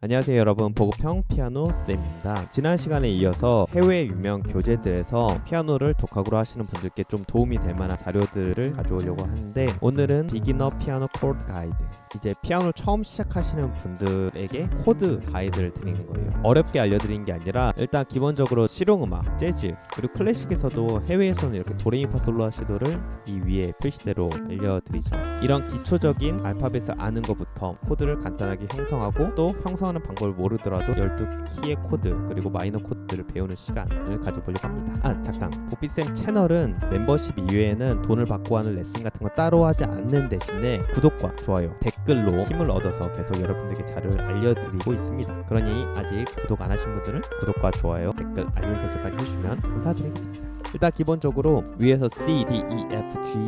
안녕하세요 여러분, 보급형 피아노 쌤입니다. 지난 시간에 이어서 해외 유명 교재들에서 피아노를 독학으로 하시는 분들께 좀 도움이 될 만한 자료들을 가져오려고 하는데, 오늘은 비기너 피아노 코드 가이드, 이제 피아노 처음 시작하시는 분들에게 코드 가이드를 드리는 거예요. 어렵게 알려드리는 게 아니라 일단 기본적으로 실용음악, 재즈, 그리고 클래식에서도 해외에서는 이렇게 도레미파솔라시도를 이 위에 표시대로 알려드리죠. 이런 기초적인 알파벳을 아는 것부터 코드를 간단하게 형성하고, 또 형성하는 방법을 모르더라도 12키의 코드 그리고 마이너 코드들을 배우는 시간을 가져보려고 합니다. 잠깐, 보피쌤 채널은 멤버십 이외에는 돈을 받고 하는 레슨 같은 거 따로 하지 않는 대신에 구독과 좋아요, 댓글로 힘을 얻어서 계속 여러분들께 자료를 알려드리고 있습니다. 그러니 아직 구독 안 하신 분들은 구독과 좋아요, 댓글, 알림 설정까지 해주시면 감사드리겠습니다. 일단 기본적으로 위에서 C, D, E, F, G,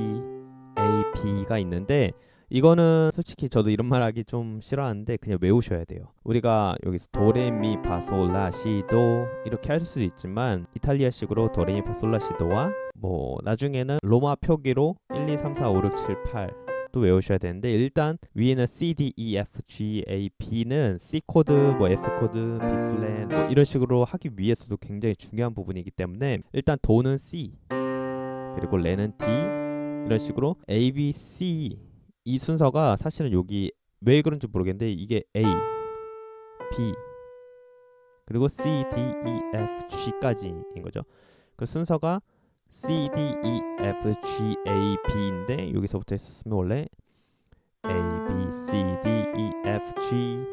A, B가 있는데, 이거는 솔직히 저도 이런 말 하기 좀 싫어하는데 그냥 외우셔야 돼요. 우리가 여기서 도레미파솔라시도 이렇게 할 수도 있지만, 이탈리아식으로 도레미파솔라시도와 뭐 나중에는 로마 표기로 1, 2, 3, 4, 5, 6, 7, 8 또 외우셔야 되는데, 일단 위에는 C, D, E, F, G, A, B는 C 코드, 뭐 F 코드, B 플랫 뭐 이런 식으로 하기 위해서도 굉장히 중요한 부분이기 때문에, 일단 도는 C, 그리고 레는 D, 이런 식으로 A, B, C, 이 순서가 사실은 여기 왜 그런지 모르겠는데 이게 A, B, 그리고 C, D, E, F, G까지인 거죠. 그 순서가 C, D, E, F, G, A, B인데, 여기서부터 했었으면 원래 A, B, C, D, E, F, G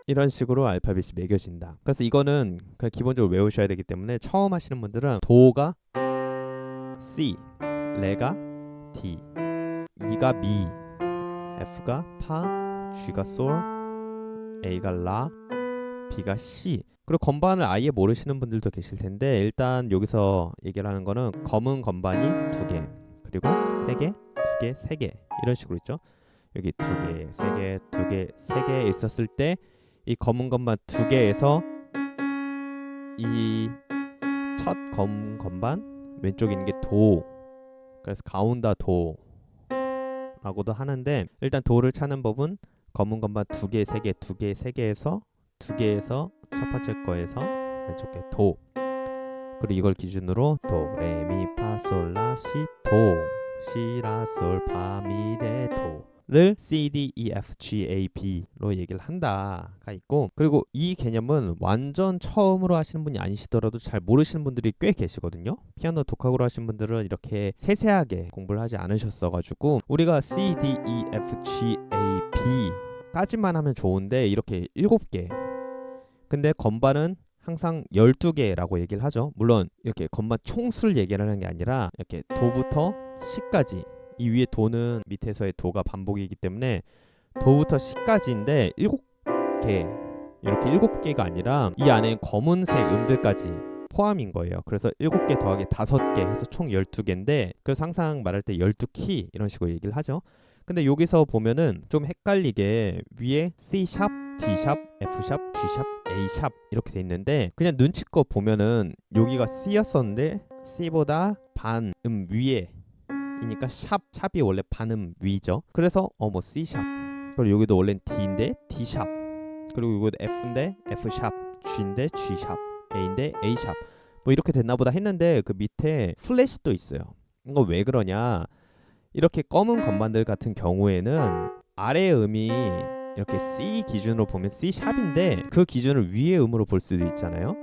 이런 식으로 알파벳이 매겨진다. 그래서 이거는 그냥 기본적으로 외우셔야 되기 때문에, 처음 하시는 분들은 도가 C, 레가 D, E가 미, F가 파, G가 솔, A가 라, B가 C. 그리고 건반을 아예 모르시는 분들도 계실 텐데, 일단 여기서 얘기를 하는 거는 검은 건반이 2개, 그리고 3개, 2개, 3개 이런 식으로 있죠. 여기 2개, 3개, 2개, 3개 있었을 때, 이 검은 건반 2개에서 이 첫 검은 건반 왼쪽에 있는 게 도, 그래서 가운데 도 라고도 하는데, 일단 도를 찾는 법은 검은 건반 2개, 3개, 2개, 3개에서 2개에서 첫 번째 거에서 왼쪽에 도, 그리고 이걸 기준으로 도, 레, 미, 파, 솔, 라, 시, 도, 시, 라, 솔, 파, 미, 레, 도를 C, D, E, F, G, A, B로 얘기를 한다가 있고, 그리고 이 개념은 완전 처음으로 하시는 분이 아니시더라도 잘 모르시는 분들이 꽤 계시거든요. 피아노 독학으로 하신 분들은 이렇게 세세하게 공부를 하지 않으셨어가지고, 우리가 C, D, E, F, G, A, B 까지만 하면 좋은데 이렇게 7개, 근데 건반은 항상 12개라고 얘기를 하죠. 물론 이렇게 건반 총수를 얘기를 하는 게 아니라, 이렇게 도부터 C까지, 이 위에 도는 밑에서의 도가 반복이기 때문에 도부터 C까지인데 7개, 이렇게 7개가 아니라 이 안에 검은색 음들까지 포함인 거예요. 그래서 7개 더하기 5개 해서 총 12개인데, 그래서 항상 말할 때 12키 이런 식으로 얘기를 하죠. 근데 여기서 보면은 좀 헷갈리게 위에 C 샵, D 샵, F 샵, G 샵, A 샵 이렇게 돼 있는데, 그냥 눈치껏 보면은 여기가 C였었는데 C보다 반 위에 이니까 샵이 원래 반음 위죠. 그래서 뭐 C 샵, 그리고 여기도 원래는 D인데 D 샵, 그리고 여기도 F인데 F 샵, G인데 G 샵, A인데 A 샵, 뭐 이렇게 됐나 보다 했는데, 그 밑에 플랫이 또 있어요. 이거 왜 그러냐, 이렇게 검은 건반들 같은 경우에는 아래 음이 이렇게 C 기준으로 보면 C 샵인데, 그 기준을 위의 음으로 볼 수도 있잖아요.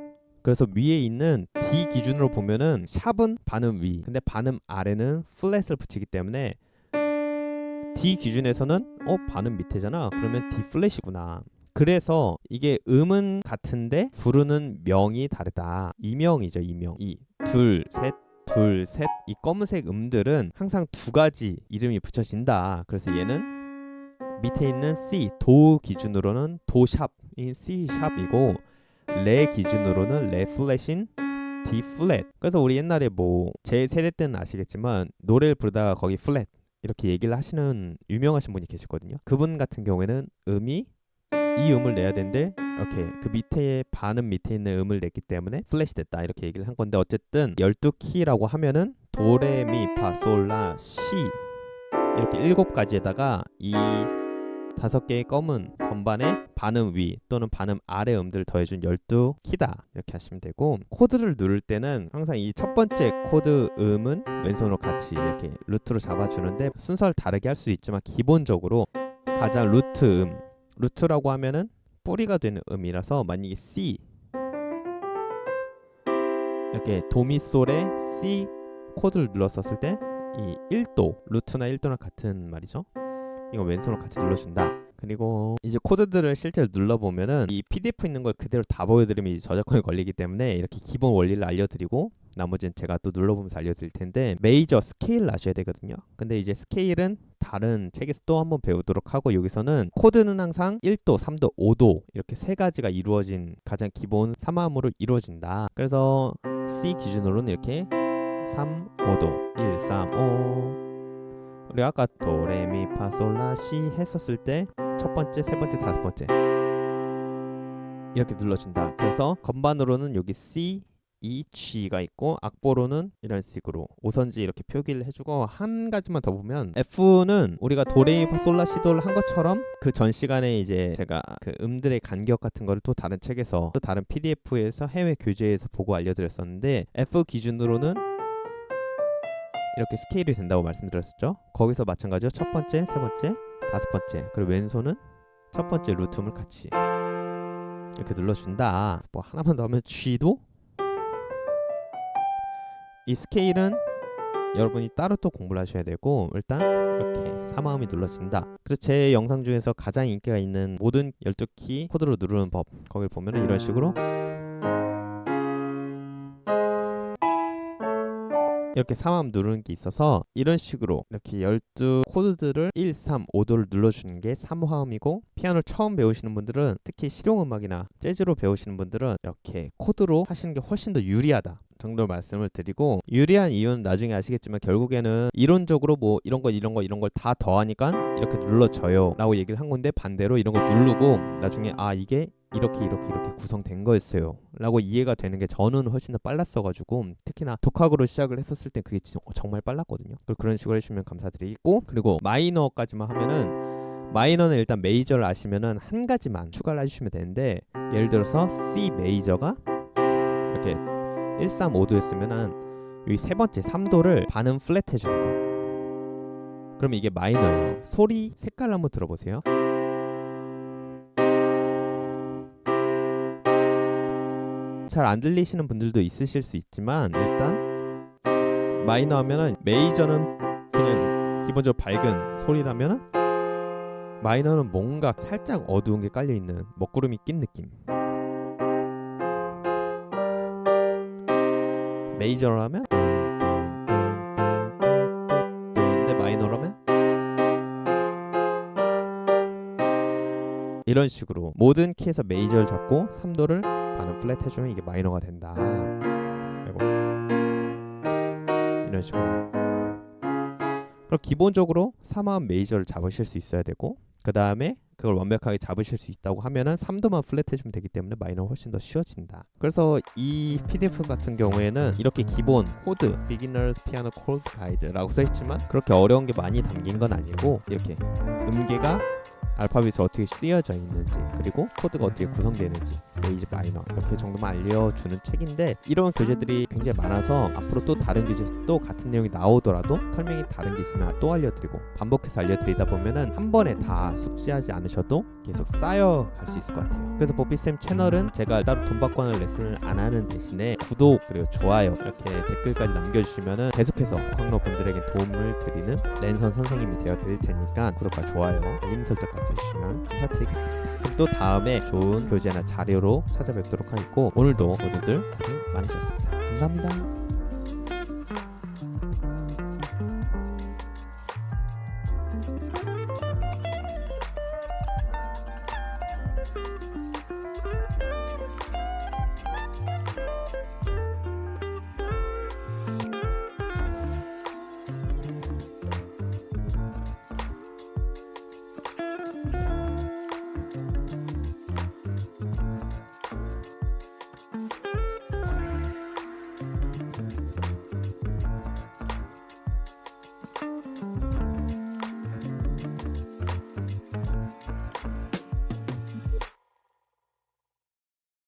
그래서 위에 있는 D 기준으로 보면은 샵은 반음 위, 근데 반음 아래는 플랫을 붙이기 때문에 D 기준에서는 반음 밑에잖아, 그러면 D 플랫이구나. 그래서 이게 음은 같은데 부르는 명이 다르다. 이명이죠, 이명. 이 둘, 셋, 둘, 셋, 이 검은색 음들은 항상 2가지 이름이 붙여진다. 그래서 얘는 밑에 있는 C, 도 기준으로는 도 샵인 C 샵이고, 레 기준으로는 레 플랫인 D 플랫. 그래서 우리 옛날에 뭐 제 세대 때는 아시겠지만, 노래를 부르다가 거기 플랫 이렇게 얘기를 하시는 유명하신 분이 계시거든요. 그분 같은 경우에는 음이 이 음을 내야 되는데, 이렇게 그 밑에 반음 밑에 있는 음을 냈기 때문에 플랫이 됐다, 이렇게 얘기를 한 건데, 어쨌든 12키라고 하면은 도, 레, 미, 파, 솔, 라, 시 이렇게 7가지에다가 이 5개의 검은 건반에 반음 위 또는 반음 아래 음들을 더해준 12키다 이렇게 하시면 되고, 코드를 누를 때는 항상 이 첫 번째 코드 음은 왼손으로 같이 이렇게 루트로 잡아주는데 순서를 다르게 할 수 있지만 기본적으로 가장 루트 루트라고 하면은 뿌리가 되는 음이라서, 만약에 C 이렇게 도미솔에 C 코드를 눌렀었을 때 이 1도, 루트나 1도나 같은 말이죠. 이거 왼손으로 같이 눌러준다. 그리고 이제 코드들을 실제로 눌러보면은 이 PDF 있는 걸 그대로 다 보여드리면 이제 저작권이 걸리기 때문에 이렇게 기본 원리를 알려드리고 나머지는 제가 또 눌러보면서 알려드릴 텐데, 메이저 스케일을 아셔야 되거든요. 근데 이제 스케일은 다른 책에서 또 한번 배우도록 하고, 여기서는 코드는 항상 1도, 3도, 5도 이렇게 세 가지가 이루어진 가장 기본 3화음으로 이루어진다. 그래서 C 기준으로는 이렇게 3, 5도 1, 3, 5. 우리 아까 도레미파솔라시 했었을 때 첫 번째, 세 번째, 다섯 번째 이렇게 눌러준다. 그래서 건반으로는 여기 C, E, G가 있고 악보로는 이런 식으로 5선지 이렇게 표기를 해주고, 한 가지만 더 보면 F는 우리가 도레미파솔라시도를 한 것처럼 그 전 시간에 이제 제가 그 음들의 간격 같은 거를 또 다른 책에서 또 다른 PDF에서 해외 교재에서 보고 알려드렸었는데, F 기준으로는 이렇게 스케일이 된다고 말씀드렸었죠. 거기서 마찬가지로 첫 번째, 세 번째, 다섯 번째, 그리고 왼손은 첫 번째 루트음을 같이 이렇게 눌러준다. 뭐 하나만 더 하면 G도, 이 스케일은 여러분이 따로 또 공부를 하셔야 되고, 일단 이렇게 3화음이 눌러진다. 그래서 제 영상 중에서 가장 인기가 있는 모든 12키 코드로 누르는 법, 거기를 보면은 이런 식으로 이렇게 3화음 누르는 게 있어서, 이런 식으로 이렇게 12 코드들을 1, 3, 5도를 눌러주는 게 3화음이고, 피아노를 처음 배우시는 분들은, 특히 실용음악이나 재즈로 배우시는 분들은 이렇게 코드로 하시는 게 훨씬 더 유리하다 정도 말씀을 드리고, 유리한 이유는 나중에 아시겠지만 결국에는 이론적으로 뭐 이런 걸 다 더하니까 이렇게 눌러져요 라고 얘기를 한 건데, 반대로 이런 걸 누르고 나중에 이게 이렇게 구성된 거였어요 라고 이해가 되는 게 저는 훨씬 더 빨랐어가지고, 특히나 독학으로 시작을 했었을 때 그게 정말 빨랐거든요. 그런 식으로 해주시면 감사드리고, 그리고 마이너까지만 하면은, 마이너는 일단 메이저를 아시면은 한 가지만 추가를 해주시면 되는데, 예를 들어서 C 메이저가 이렇게 1, 3, 5도였으면은 여기 세 번째 3도를 반음 플랫 해주는 거. 그러면 이게 마이너예요. 소리 색깔 한번 들어보세요. 잘 안 들리시는 분들도 있으실 수 있지만, 일단 마이너 하면은, 메이저는 그냥 기본적으로 밝은 소리라면은 마이너는 뭔가 살짝 어두운 게 깔려있는 먹구름이 낀 느낌. 메이저로 하면 근데 마이너로 하면 이런 식으로 모든 키에서 메이저를 잡고 3도를 반음 플랫 해주면 이게 마이너가 된다. 그리고 이런 식으로. 그럼 기본적으로 3화음 메이저를 잡으실 수 있어야 되고, 그 다음에 그걸 완벽하게 잡으실 수 있다고 하면은 3도만 플랫 해주면 되기 때문에 마이너가 훨씬 더 쉬워진다. 그래서 이 PDF 같은 경우에는 이렇게 기본 코드, Beginners Piano Chord Guide라고 써있지만 그렇게 어려운 게 많이 담긴 건 아니고, 이렇게 음계가 알파벳이 어떻게 쓰여져 있는지, 그리고 코드가 어떻게 구성되는지, 메이저, 마이너 이렇게 정도만 알려주는 책인데, 이런 교재들이 굉장히 많아서 앞으로 또 다른 교재에서 또 같은 내용이 나오더라도 설명이 다른 게 있으면 또 알려드리고, 반복해서 알려드리다 보면은 한 번에 다 숙지하지 않으셔도 계속 쌓여갈 수 있을 것 같아요. 그래서 보피쌤 채널은 제가 따로 돈 받고 하는 레슨을 안 하는 대신에 구독 그리고 좋아요 이렇게 댓글까지 남겨주시면은 계속해서 독학로 분들에게 도움을 드리는 랜선 선생님이 되어 드릴 테니까 구독과 좋아요, 알림 설정까지 해주시면 감사드리겠습니다. 그럼 또 다음에 좋은 교재나 자료로 찾아뵙도록 하겠고, 오늘도 모두들 고생 많으셨습니다. 감사합니다.